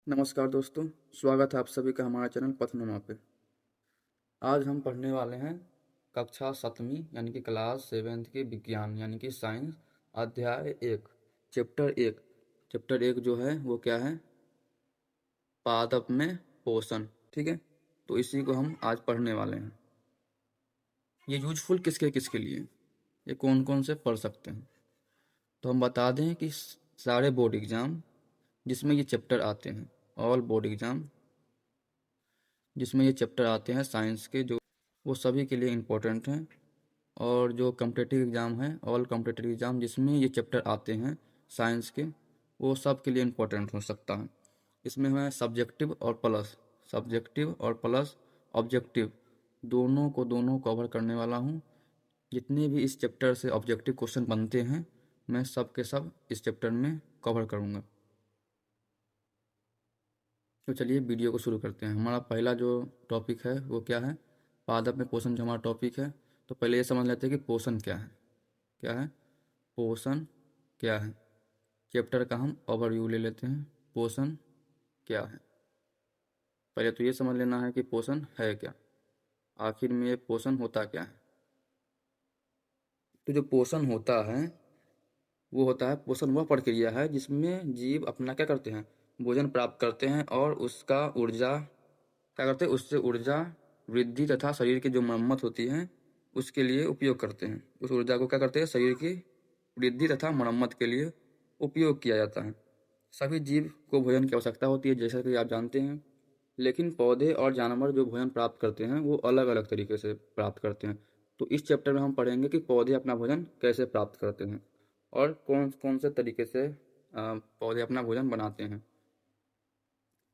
नमस्कार दोस्तों, स्वागत है आप सभी का हमारे चैनल पथनुमा पे। आज हम पढ़ने वाले हैं कक्षा 7वीं यानी कि क्लास 7th की विज्ञान यानी कि साइंस अध्याय 1 चैप्टर 1 जो है वो क्या है? पादप में पोषण। ठीक है, तो इसी को हम आज पढ़ने वाले हैं। ये यूजफुल किसके किसके लिए, ये कौन कौन से पढ़ सकते हैं? तो हम बता दें कि सारे बोर्ड एग्ज़ाम जिसमें ये चैप्टर आते हैं, ऑल बोर्ड एग्ज़ाम जिसमें ये चैप्टर आते हैं साइंस के, जो वो सभी के लिए इम्पोर्टेंट हैं। और जो कॉम्पिटिटिव एग्ज़ाम है, ऑल कॉम्पिटिटिव एग्ज़ाम जिसमें ये चैप्टर आते हैं साइंस के, वो सब के लिए इम्पोर्टेंट हो सकता है। इसमें है सब्जेक्टिव और प्लस ऑब्जेक्टिव, दोनों कवर करने वाला हूँ। जितने भी इस चैप्टर से ऑब्जेक्टिव क्वेश्चन बनते हैं, मैं सब के सब इस चैप्टर में कवर करूँगा। तो चलिए वीडियो को शुरू करते हैं। हमारा पहला जो टॉपिक है वो क्या है? पादप में पोषण जो हमारा टॉपिक है। तो पहले ये समझ लेते हैं कि पोषण क्या है। क्या है पोषण? क्या है? चैप्टर का हम ओवरव्यू ले लेते हैं। पोषण क्या है? पहले तो ये समझ लेना है कि पोषण है क्या, आखिर में ये पोषण होता क्या है। तो जो पोषण होता है वो होता है, पोषण वह प्रक्रिया है जिसमें जीव अपना क्या करते हैं, भोजन प्राप्त करते हैं और उसका ऊर्जा क्या करते हैं, उससे ऊर्जा वृद्धि तथा शरीर की जो मरम्मत होती है उसके लिए उपयोग करते हैं। उस ऊर्जा को क्या करते हैं, शरीर की वृद्धि तथा मरम्मत के लिए उपयोग किया जाता है। सभी जीव को भोजन की आवश्यकता होती है, जैसा कि आप जानते हैं। लेकिन पौधे और जानवर जो भोजन प्राप्त करते हैं वो अलग अलग तरीके से प्राप्त करते हैं। तो इस चैप्टर में हम पढ़ेंगे कि पौधे अपना भोजन कैसे प्राप्त करते हैं और कौन कौन से तरीके से पौधे अपना भोजन बनाते हैं।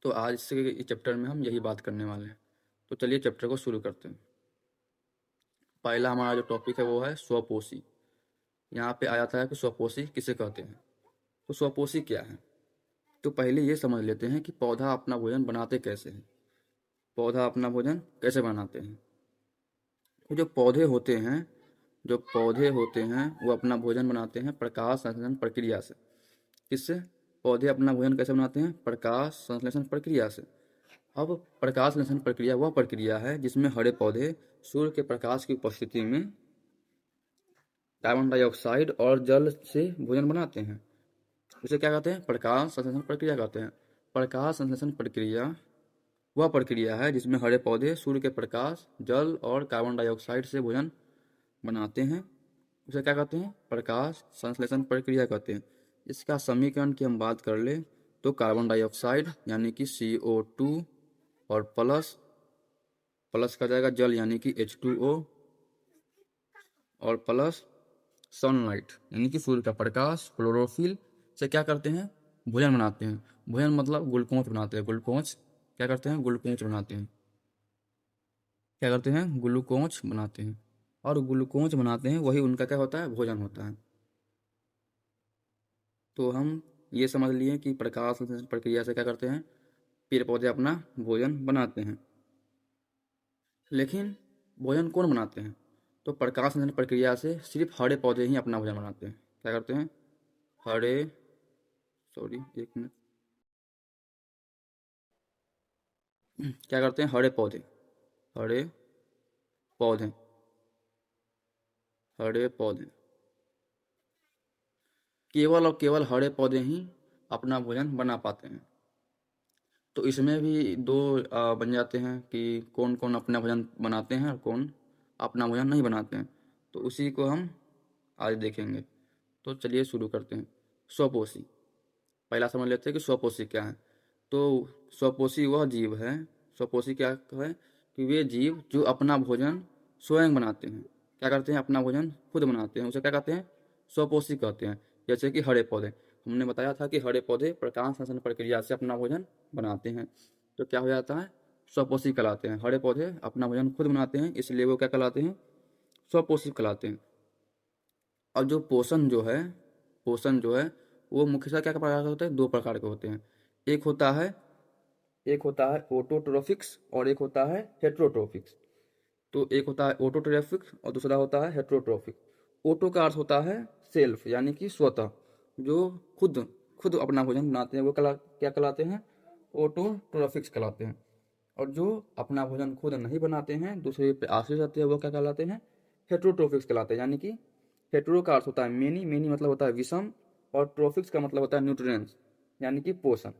तो आज से इस चैप्टर में हम यही बात करने वाले हैं। तो चलिए चैप्टर को शुरू करते हैं। पहला हमारा जो टॉपिक है वो है स्वपोषी। यहाँ पे आया था कि स्वपोषी किसे कहते हैं। तो स्वपोषी क्या है? तो पहले ये समझ लेते हैं कि पौधा अपना भोजन बनाते कैसे हैं। पौधा अपना भोजन कैसे बनाते हैं? तो जो पौधे होते हैं वो अपना भोजन बनाते हैं प्रकाश संश्लेषण प्रक्रिया से। किससे? पौधे अपना भोजन कैसे बनाते हैं? प्रकाश संश्लेषण प्रक्रिया से। अब प्रकाश संश्लेषण प्रक्रिया वह प्रक्रिया है जिसमें हरे पौधे सूर्य के प्रकाश की उपस्थिति में कार्बन डाइऑक्साइड और जल से भोजन बनाते हैं। उसे क्या कहते हैं? प्रकाश संश्लेषण प्रक्रिया कहते हैं। प्रकाश संश्लेषण प्रक्रिया वह प्रक्रिया है जिसमें हरे पौधे सूर्य के प्रकाश, जल और कार्बन डाइऑक्साइड से भोजन बनाते हैं। उसे क्या कहते हैं? प्रकाश संश्लेषण प्रक्रिया कहते हैं। इसका समीकरण की हम बात कर ले तो कार्बन डाइऑक्साइड यानी कि CO2 और प्लस प्लस का जाएगा जल यानी कि H2O और प्लस सनलाइट यानी कि सूर्य का प्रकाश, क्लोरोफिल से क्या करते हैं? भोजन बनाते हैं। भोजन मतलब ग्लूकोज बनाते हैं। ग्लूकोज क्या करते हैं? ग्लूकोज बनाते हैं। क्या करते हैं? ग्लूकोज बनाते हैं। और ग्लूकोज बनाते हैं, वही उनका क्या होता है? भोजन होता है। तो हम ये समझ लिए कि प्रकाश संश्लेषण प्रक्रिया से क्या करते हैं, पेड़ पौधे अपना भोजन बनाते हैं। लेकिन भोजन कौन बनाते हैं? तो प्रकाश संश्लेषण प्रक्रिया से सिर्फ हरे पौधे ही अपना भोजन बनाते हैं। क्या करते हैं? हरे सॉरी एक मिनट क्या करते हैं? हरे पौधे हरे पौधे केवल और केवल हरे पौधे ही अपना भोजन बना पाते हैं। तो इसमें भी दो बन जाते हैं कि कौन कौन अपना भोजन बनाते हैं और कौन अपना भोजन नहीं बनाते हैं। तो उसी को हम आज देखेंगे। तो चलिए शुरू करते हैं। स्वपोषी, पहला समझ लेते हैं कि स्वपोषी क्या है। तो स्वपोषी वह जीव है, स्वपोषी क्या है कि वे जीव जो अपना भोजन स्वयं बनाते हैं। क्या करते हैं? अपना भोजन खुद बनाते हैं। उसे क्या कहते हैं? स्वपोषी कहते हैं। जैसे कि हरे पौधे, हमने बताया था कि हरे पौधे प्रकाश संश्लेषण प्रक्रिया से अपना भोजन बनाते हैं। तो क्या हो जाता है? स्वपोषी कहलाते हैं। हरे पौधे अपना भोजन खुद बनाते हैं, इसलिए वो क्या कहलाते हैं? स्वपोषी कहलाते हैं। और जो पोषण जो है वो मुख्यतः क्या प्रकार के होते हैं? दो प्रकार के होते हैं। एक होता है एक होता है ऑटोट्रोफिक्स और एक होता है हेट्रोट्रोफिक्स। तो एक होता है ऑटोट्रोफिक्स और दूसरा होता है हेट्रोट्रोफिक। ऑटो का अर्थ होता है सेल्फ यानी कि स्वतः, जो खुद खुद अपना भोजन बनाते हैं वो क्या कहलाते हैं? ऑटोट्रोफिक्स कहलाते हैं। और जो अपना भोजन खुद नहीं बनाते हैं, दूसरे पे आश्रित रहते हैं, वो क्या कहलाते हैं? हेट्रोट्रोफिक्स कहलाते हैं। यानी कि हेट्रो का अर्थ होता है मेनी, मेनी मतलब होता है विषम, और ट्रोफिक्स का मतलब होता है न्यूट्रिएंट्स, यानी कि पोषण।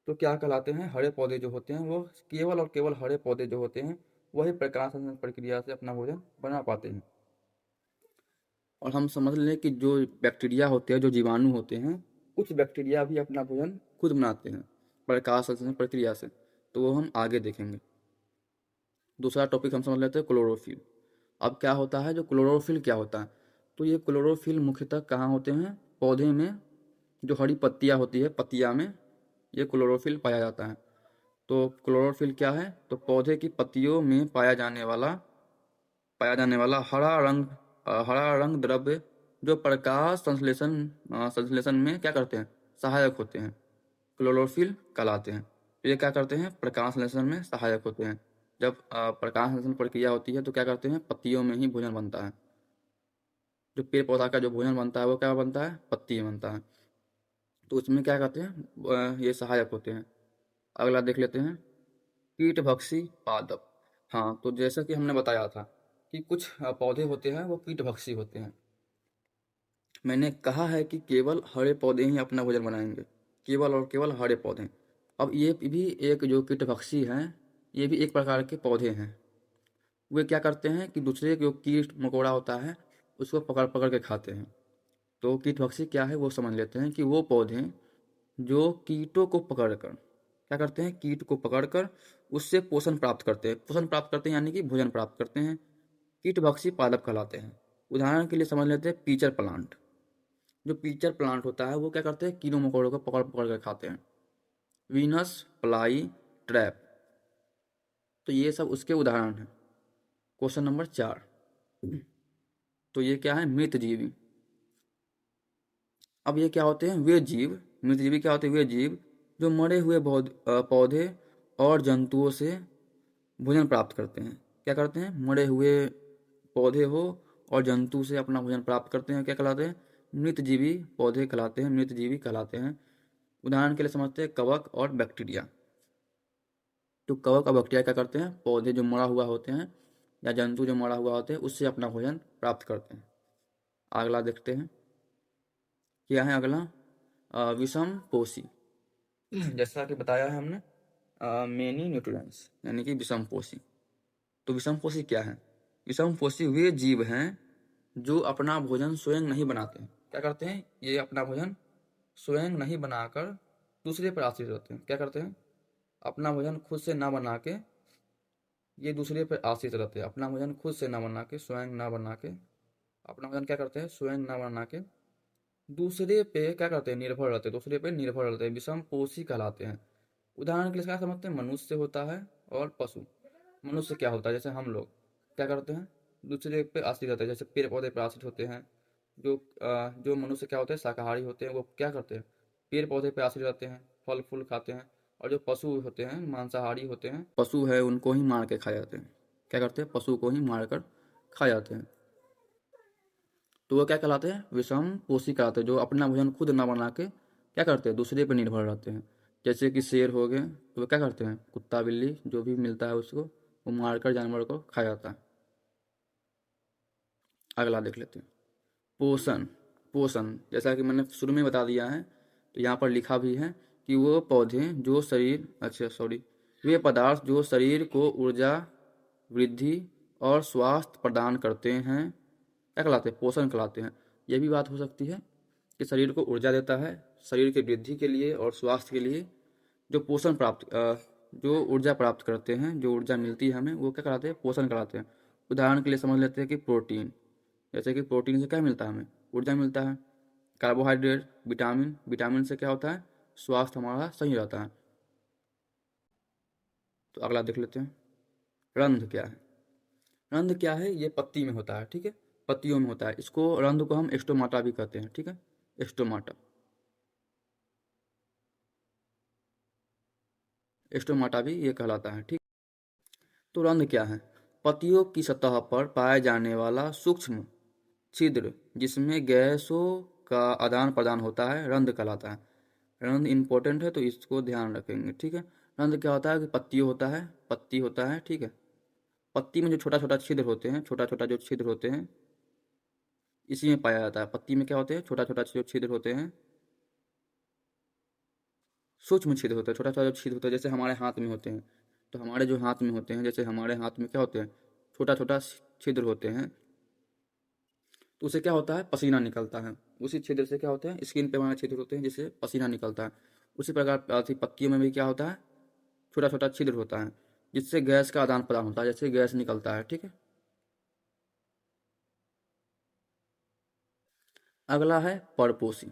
तो क्या कहलाते हैं? हरे पौधे जो होते हैं वो केवल और केवल हरे पौधे जो होते हैं वही प्रकाश संश्लेषण प्रक्रिया से अपना भोजन बना पाते हैं। और हम समझ लें कि जो बैक्टीरिया होते हैं, जो जीवाणु होते हैं, कुछ बैक्टीरिया भी अपना भोजन खुद बनाते हैं प्रकाश संश्लेषण प्रक्रिया से। तो वो हम आगे देखेंगे। दूसरा टॉपिक हम समझ लेते हैं क्लोरोफिल। अब क्या होता है? जो क्लोरोफिल क्या होता है? तो ये क्लोरोफिल मुख्यतः कहाँ होते हैं? पौधे में जो हरी पत्तियाँ होती है, पत्तियाँ में ये क्लोरोफिल पाया जाता है। तो क्लोरोफिल क्या है? तो पौधे की पत्तियों में पाया जाने वाला हरा रंग द्रव्य जो प्रकाश संश्लेषण में क्या करते हैं? सहायक होते हैं, क्लोरोफिल कहलाते हैं। तो ये क्या करते हैं? प्रकाश संश्लेषण में सहायक होते हैं। जब प्रकाश संश्लेषण प्रक्रिया होती है तो क्या करते हैं? पत्तियों में ही भोजन बनता है। जो पेड़ पौधा का जो भोजन बनता है वो क्या बनता है? पत्ती में बनता है। तो उसमें क्या कहते हैं? ये सहायक होते हैं। अगला देख लेते हैं, कीटभक्षी पादप। हाँ, तो जैसा कि हमने बताया था कि कुछ पौधे होते हैं वो कीटभक्षी होते हैं। मैंने कहा है कि केवल हरे पौधे ही अपना भोजन बनाएंगे, केवल और केवल हरे पौधे। अब ये भी एक जो कीटभक्षी हैं, ये भी एक प्रकार के पौधे हैं। वे क्या करते हैं कि दूसरे जो कीट मकोड़ा होता है उसको पकड़ पकड़ के खाते हैं। तो कीटभक्षी क्या है वो समझ लेते हैं कि वो पौधे जो कीटों को पकड़कर क्या करते हैं? कीट को पकड़कर उससे पोषण प्राप्त करते हैं। पोषण प्राप्त करते हैं यानी कि भोजन प्राप्त करते हैं। कीटभक्षी पादप कहलाते हैं। उदाहरण के लिए समझ लेते हैं पीचर प्लांट। जो पीचर प्लांट होता है वो क्या करते हैं? कीड़ों मकोड़ों को पकड़ पकड़ कर खाते हैं। वीनस फ्लाई ट्रैप, तो ये सब उसके उदाहरण हैं। क्वेश्चन नंबर 4, तो ये क्या है? मृतजीवी। अब ये क्या होते हैं? वे जीव, मृतजीवी क्या होते हैं? वे जीव जो मरे हुए पौधे और जंतुओं से भोजन प्राप्त करते हैं। क्या करते हैं? मरे हुए पौधे हो और जंतु से अपना भोजन प्राप्त करते हैं, क्या कहलाते हैं? मृतजीवी पौधे कहलाते हैं, मृतजीवी कहलाते हैं। उदाहरण के लिए समझते हैं कवक और बैक्टीरिया। तो कवक और बैक्टीरिया क्या करते हैं? पौधे जो मरा हुआ होते हैं या जंतु जो मरा हुआ होते हैं उससे अपना भोजन प्राप्त करते हैं। अगला देखते हैं, क्या है अगला? विषम पोषी। जैसा कि बताया है हमने, मेनी न्यूट्रिएंट्स यानी कि विषम पोषी। तो विषम पोषी क्या है? विषम पोषी वे जीव हैं जो अपना भोजन स्वयं नहीं बनाते हैं। क्या करते हैं? ये अपना भोजन स्वयं नहीं बनाकर दूसरे पर आश्रित रहते हैं। क्या करते हैं? अपना भोजन खुद से ना बना के ये दूसरे पर आश्रित रहते हैं। अपना भोजन खुद से ना बना के, स्वयं ना बना के अपना भोजन क्या करते हैं? स्वयं ना बना के दूसरे पे क्या करते हैं? निर्भर रहते हैं, दूसरे पे निर्भर रहते हैं, विषम पोषी कहलाते हैं। उदाहरण के लिए क्या समझते हैं? मनुष्य होता है और पशु। मनुष्य क्या होता है? जैसे हम लोग क्या करते हैं? दूसरे पे आश्रित रहते हैं, जैसे पेड़ पौधे पर आश्रित होते हैं। जो मनुष्य क्या होते हैं? शाकाहारी होते हैं, वो क्या करते हैं? पेड़ पौधे पर आश्रित रहते हैं, फल फूल खाते हैं। और जो पशु होते हैं, मांसाहारी होते हैं, पशु है उनको ही मार के खाए जाते हैं। क्या करते हैं? पशु को ही मार कर खाए जाते हैं। तो वो क्या कहलाते हैं? विषम पोषी कहलाते हैं, जो अपना भोजन खुद ना बना के क्या करते हैं? दूसरे पर निर्भर रहते हैं। जैसे कि शेर हो गए, तो वो क्या करते हैं? कुत्ता बिल्ली जो भी मिलता है उसको वो मारकर जानवर को खाया जाता है। अगला देख लेते हैं, पोषण। पोषण जैसा कि मैंने शुरू में बता दिया है, तो यहाँ पर लिखा भी है कि वो पौधे जो शरीर अच्छा सॉरी वे पदार्थ जो शरीर को ऊर्जा, वृद्धि और स्वास्थ्य प्रदान करते हैं क्या कहलाते हैं? पोषण कहलाते हैं। यह भी बात हो सकती है कि शरीर को ऊर्जा देता है, शरीर की वृद्धि के लिए और स्वास्थ्य के लिए जो जो ऊर्जा प्राप्त करते हैं, जो ऊर्जा मिलती है हमें, वो क्या कहलाते हैं? पोषण कहलाते हैं। उदाहरण के लिए समझ लेते हैं कि प्रोटीन। जैसे कि प्रोटीन से क्या मिलता है? हमें ऊर्जा मिलता है। कार्बोहाइड्रेट, विटामिन, विटामिन से क्या होता है? स्वास्थ्य हमारा सही रहता है। तो अगला देख लेते हैं, रंध्र क्या है? रंध्र क्या है? ये पत्ती में होता है, ठीक है, पत्तियों में होता है। इसको रंध्र को हम स्टोमाटा भी कहते हैं, ठीक है, स्टोमाटा। स्टोमाटा भी ये कहलाता है, ठीक। तो रंध्र क्या है? पत्तियों की सतह पर पाया जाने वाला सूक्ष्म छिद्र जिसमें गैसों का आदान प्रदान होता है, रंध्र कहलाता है। रंध्र इंपॉर्टेंट है तो इसको ध्यान रखेंगे, ठीक है। रंध्र क्या होता है कि पत्ती होता है, पत्ती होता है, ठीक है। पत्ती में जो छोटा छोटा छिद्र होते हैं, छोटा छोटा जो छिद्र होते हैं, इसी में पाया जाता है। पत्ती में क्या होते हैं, छोटा छोटा जो छिद्र होते हैं, सूक्ष्म छिद्र होता है, छोटा छोटा जो छिद्र होता है, जैसे हमारे हाथ में होते हैं। तो हमारे जो हाथ में होते हैं, जैसे हमारे हाथ में क्या होते हैं, छोटा छोटा छिद्र होते हैं, तो उससे क्या होता है, पसीना निकलता है। उसी छिद्र से क्या होता है, स्किन पे हमारे छिद्र होते हैं जिससे पसीना निकलता है। उसी प्रकार पत्तियों में भी क्या होता है, छोटा छोटा छिद्र होता है जिससे गैस का आदान प्रदान होता है, जैसे गैस निकलता है, ठीक है। अगला है परपोषी।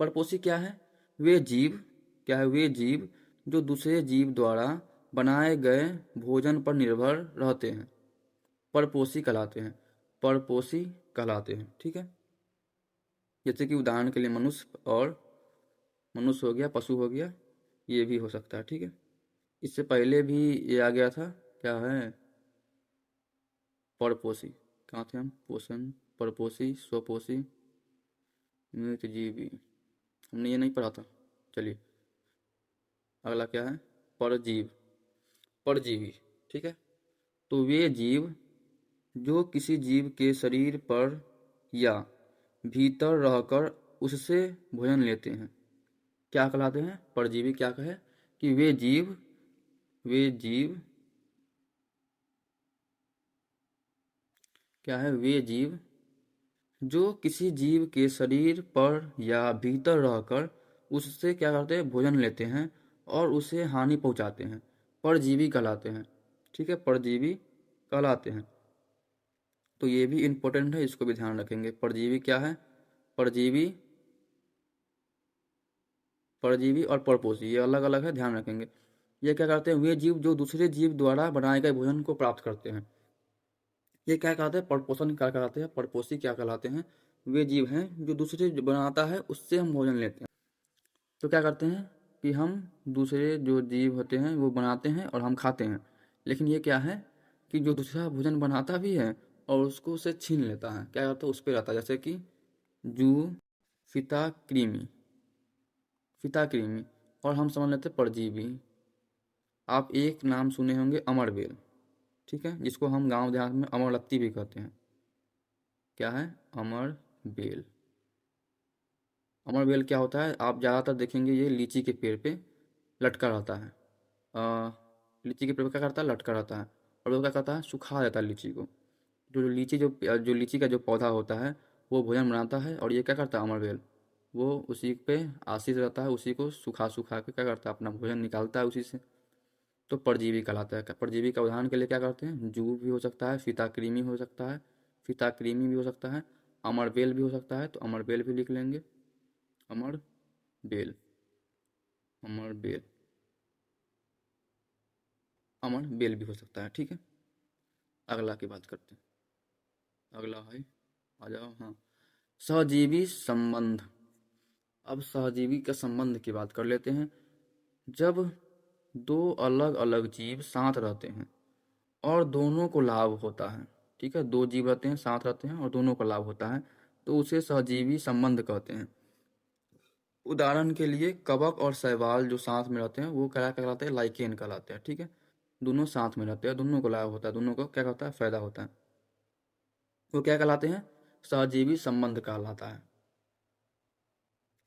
परपोषी क्या है, वे जीव, क्या है, वे जीव जो दूसरे जीव द्वारा बनाए गए भोजन पर निर्भर रहते हैं, परपोषी कहलाते हैं, परपोषी कहलाते हैं, ठीक है। जैसे कि उदाहरण के लिए मनुष्य, और मनुष्य हो गया, पशु हो गया, ये भी हो सकता है, ठीक है। इससे पहले भी ये आ गया था, क्या है, परपोषी। कहाँ थे हम, पोषण, परपोषी, स्वपोषी, मृतजीवी, हमने ये नहीं पढ़ा था। चलिए, अगला क्या है, परजीव, परजीवी, ठीक है। तो वे जीव जो किसी जीव के शरीर पर या भीतर रहकर उससे भोजन लेते हैं, क्या कहलाते हैं, परजीवी। क्या कहे कि वे जीव, वे जीव, क्या है, वे जीव जो किसी जीव के शरीर पर या भीतर रहकर उससे क्या करते हैं, भोजन लेते हैं और उसे हानि पहुंचाते हैं, परजीवी कहलाते हैं, ठीक है, परजीवी कहलाते हैं। तो ये भी इम्पोर्टेंट है, इसको भी ध्यान रखेंगे। परजीवी क्या है, परजीवी, परजीवी और परपोषी ये अलग अलग है, ध्यान रखेंगे। ये क्या करते हैं, वे जीव जो दूसरे जीव द्वारा बनाए गए भोजन को प्राप्त करते हैं, ये क्या कहते हैं, परपोषण क्या कहलाते हैं, परपोषी क्या कहलाते हैं। वे जीव हैं जो दूसरे जो बनाता है उससे हम भोजन लेते हैं। तो क्या करते हैं कि हम दूसरे जो जीव होते हैं वो बनाते हैं और हम खाते हैं, लेकिन ये क्या है कि जो दूसरा भोजन बनाता भी है और उसको उससे छीन लेता है, क्या करता है, उस पर रहता है, जैसे कि जू, फीता कृमि, फीता कृमि, और हम समझ लेते हैं परजीवी। आप एक नाम सुने होंगे, अमरबेल, ठीक है, जिसको हम गांव देहात में अमरलत्ती भी कहते हैं। क्या है, अमरबेल। अमरबेल क्या होता है, आप ज़्यादातर देखेंगे ये लीची के पेड़ पे लटका रहता है। अ, लीची के पेड़ पे क्या करता है, लटका रहता है, और वो क्या करता है, सुखा देता है लीची को। जो लीची का जो पौधा होता है वो भोजन बनाता है, और ये क्या करता है, अमरबेल, वो उसी पे आश्रित रहता है, उसी को सुखा सुखा के क्या करता है, अपना भोजन निकालता है उसी से। तो परजीवी कहलाता है। परजीवी का उदाहरण के लिए क्या करते हैं, जू भी हो सकता है, फीताकृमि हो सकता है, फीताकृमि भी हो सकता है, अमरबेल भी हो सकता है, तो अमरबेल भी लिख लेंगे, अमरबेल, अमरबेल, अमरबेल भी हो सकता है, ठीक है। अगला की बात करते हैं, अगला है, आ जाओ, हाँ, सहजीवी संबंध। अब सहजीवी के संबंध की बात कर लेते हैं। जब दो अलग अलग जीव साथ रहते हैं और दोनों को लाभ होता है, ठीक है, दो जीव रहते हैं, साथ रहते हैं और दोनों को लाभ होता है, तो उसे सहजीवी संबंध कहते हैं। उदाहरण के लिए कवक और शैवाल जो साथ में रहते हैं वो क्या कहलाते हैं, लाइकेन कहलाते हैं, ठीक है। दोनों साथ में रहते हैं, दोनों को लाभ होता है, दोनों को क्या होता है, फायदा होता है, वो क्या कहलाते हैं, सहजीवी संबंध कहलाता है।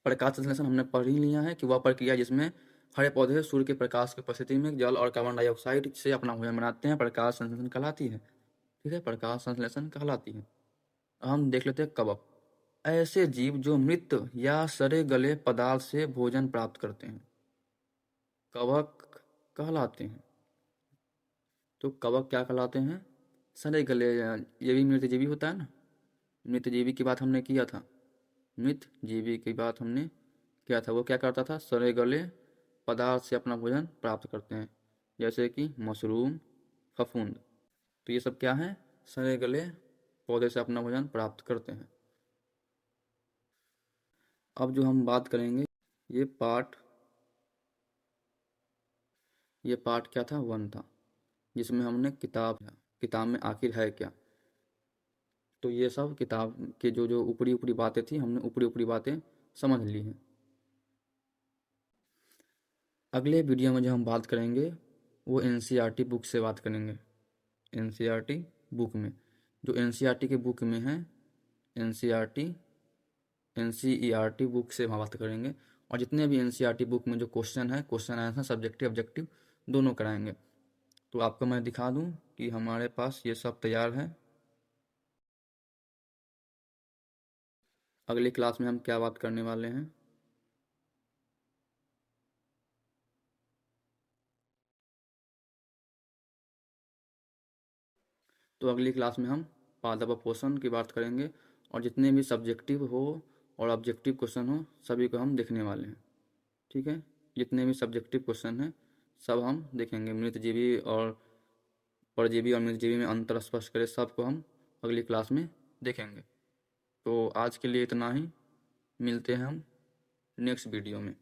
प्रकाश संश्लेषण हमने पढ़ ही लिया है कि वह प्रक्रिया जिसमें हरे पौधे सूर्य के प्रकाश की उपस्थिति में जल और कार्बन डाइऑक्साइड से अपना भोजन बनाते हैं, प्रकाश संश्लेषण कहलाती है, ठीक है, प्रकाश संश्लेषण कहलाती है। अब हम देख लेते हैं कवक, ऐसे जीव जो मृत या सड़े गले पदार्थ से भोजन प्राप्त करते हैं, कवक कहलाते हैं। तो कवक क्या कहलाते हैं, सड़े गले, ये भी मृतजीवी होता है ना, मृतजीवी की बात हमने किया था, मृत जीवी की बात हमने किया था। वो क्या करता था, सड़े गले पदार्थ से अपना भोजन प्राप्त करते हैं, जैसे कि मशरूम, फफूंद। तो ये सब क्या है, सड़े गले पौधे से अपना भोजन प्राप्त करते हैं। अब जो हम बात करेंगे, ये पार्ट ये पार्ट क्या था, वन था, जिसमें हमने किताब में आखिर है क्या। तो ये सब किताब के जो जो ऊपरी ऊपरी बातें थी, हमने ऊपरी ऊपरी बातें समझ ली हैं। अगले वीडियो में जो हम बात करेंगे वो एनसीईआरटी बुक से बात करेंगे। एनसीईआरटी बुक में, जो एनसीईआरटी के बुक में है, एनसीईआरटी बुक से हम बात करेंगे। और जितने भी एनसीईआरटी बुक में जो क्वेश्चन है, क्वेश्चन आंसर सब्जेक्टिव ऑब्जेक्टिव दोनों कराएंगे। तो आपको मैं दिखा दूं कि हमारे पास ये सब तैयार है। अगली क्लास में हम क्या बात करने वाले हैं। तो अगली क्लास में हम पादप पोषण की बात करेंगे और जितने भी सब्जेक्टिव हो और ऑब्जेक्टिव क्वेश्चन हो सभी को हम देखने वाले हैं। ठीक है, जितने भी सब्जेक्टिव क्वेश्चन हैं सब हम देखेंगे। मृतजीवी और परजीवी और मृतजीवी में अंतर स्पष्ट करें, सबको हम अगली क्लास में देखेंगे। तो आज के लिए इतना ही, मिलते हैं हम नेक्स्ट वीडियो में।